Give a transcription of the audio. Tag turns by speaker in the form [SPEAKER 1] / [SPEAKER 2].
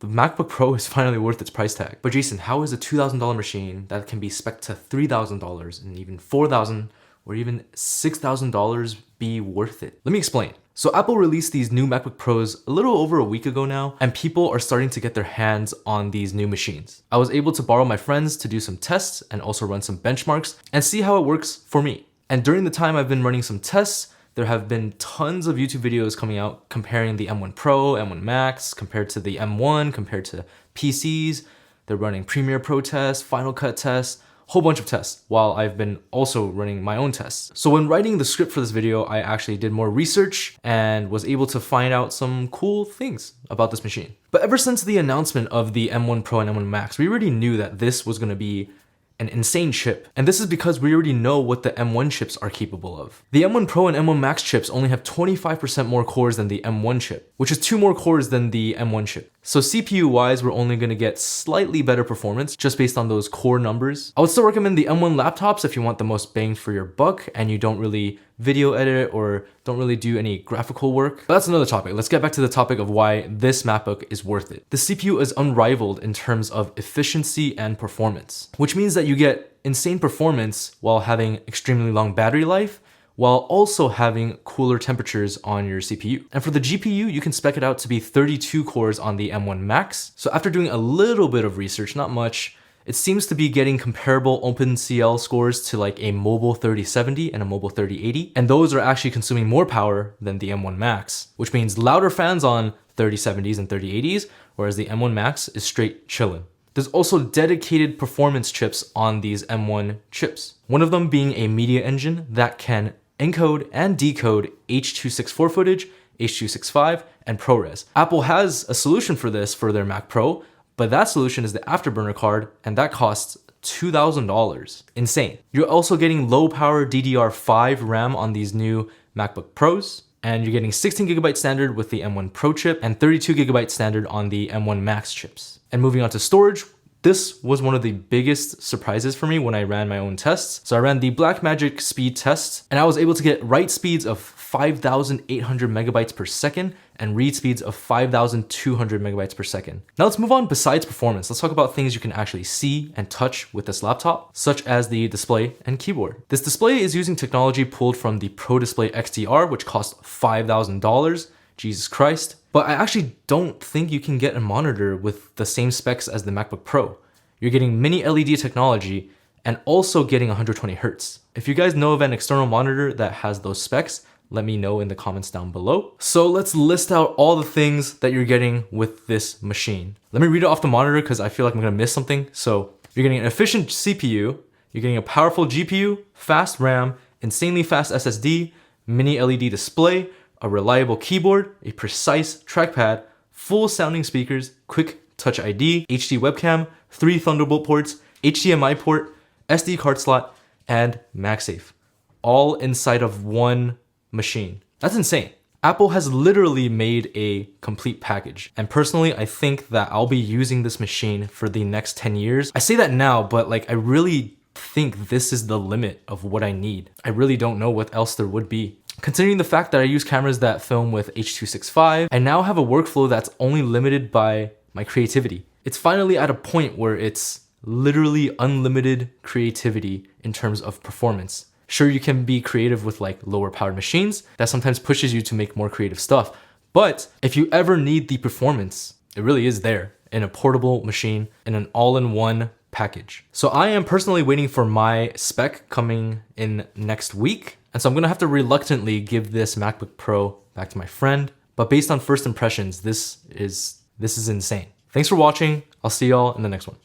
[SPEAKER 1] The MacBook Pro is finally worth its price tag. But Jason, how is a $2,000 machine that can be spec'd to $3,000 and even $4,000 or even $6,000 be worth it? Let me explain. So Apple released these new MacBook Pros a little over a week ago now, and people are starting to get their hands on these new machines. I was able to borrow my friends to do some tests and also run some benchmarks and see how it works for me. And during the time I've been running some tests, there have been tons of YouTube videos coming out comparing the M1 Pro, M1 Max, compared to the M1, compared to PCs. They're running Premiere Pro tests, Final Cut tests, whole bunch of tests, while I've been also running my own tests. So when writing the script for this video, I actually did more research and was able to find out some cool things about this machine. But ever since the announcement of the M1 Pro and M1 Max, we already knew that this was gonna be an insane chip. And this is because we already know what the M1 chips are capable of. The M1 Pro and M1 Max chips only have 25% more cores than the M1 chip, which is 2 more cores than the M1 chip. So CPU wise, we're only gonna get slightly better performance just based on those core numbers. I would still recommend the M1 laptops if you want the most bang for your buck and you don't really video edit or don't really do any graphical work. But that's another topic. Let's get back to the topic of why this MacBook is worth it. The CPU is unrivaled in terms of efficiency and performance, which means that you get insane performance while having extremely long battery life, while also having cooler temperatures on your CPU. And for the GPU, you can spec it out to be 32 cores on the M1 Max. So after doing a little bit of research, not much, it seems to be getting comparable OpenCL scores to like a mobile 3070 and a mobile 3080. And those are actually consuming more power than the M1 Max, which means louder fans on 3070s and 3080s, whereas the M1 Max is straight chillin'. There's also dedicated performance chips on these M1 chips. One of them being a media engine that can encode and decode H.264 footage, H.265, and ProRes. Apple has a solution for this for their Mac Pro, but that solution is the Afterburner card, and that costs $2,000. Insane. You're also getting low power DDR5 RAM on these new MacBook Pros, and you're getting 16GB standard with the M1 Pro chip and 32GB standard on the M1 Max chips. And moving on to storage, this was one of the biggest surprises for me when I ran my own tests. So I ran the Blackmagic speed test, and I was able to get write speeds of 5,800 megabytes per second and read speeds of 5,200 megabytes per second. Now let's move on besides performance. Let's talk about things you can actually see and touch with this laptop, such as the display and keyboard. This display is using technology pulled from the Pro Display XDR, which cost $5,000. Jesus Christ. But I actually don't think you can get a monitor with the same specs as the MacBook Pro. You're getting mini LED technology and also getting 120 Hertz. If you guys know of an external monitor that has those specs, let me know in the comments down below. So let's list out all the things that you're getting with this machine. Let me read it off the monitor because I feel like I'm gonna miss something. So you're getting an efficient CPU, you're getting a powerful GPU, fast RAM, insanely fast SSD, mini LED display, a reliable keyboard, a precise trackpad, full sounding speakers, quick touch ID, HD webcam, 3 Thunderbolt ports, HDMI port, SD card slot, and MagSafe. All inside of one machine. That's insane. Apple has literally made a complete package. And personally, I think that I'll be using this machine for the next 10 years. I say that now, but like I really think this is the limit of what I need. I really don't know what else there would be. Considering the fact that I use cameras that film with H.265, I now have a workflow that's only limited by my creativity. It's finally at a point where it's literally unlimited creativity in terms of performance. Sure, you can be creative with like lower powered machines. That sometimes pushes you to make more creative stuff. But if you ever need the performance, it really is there in a portable machine in an all-in-one package. So I am personally waiting for my spec coming in next week. And so I'm gonna have to reluctantly give this MacBook Pro back to my friend. But based on first impressions, this is insane. Thanks for watching. I'll see y'all in the next one.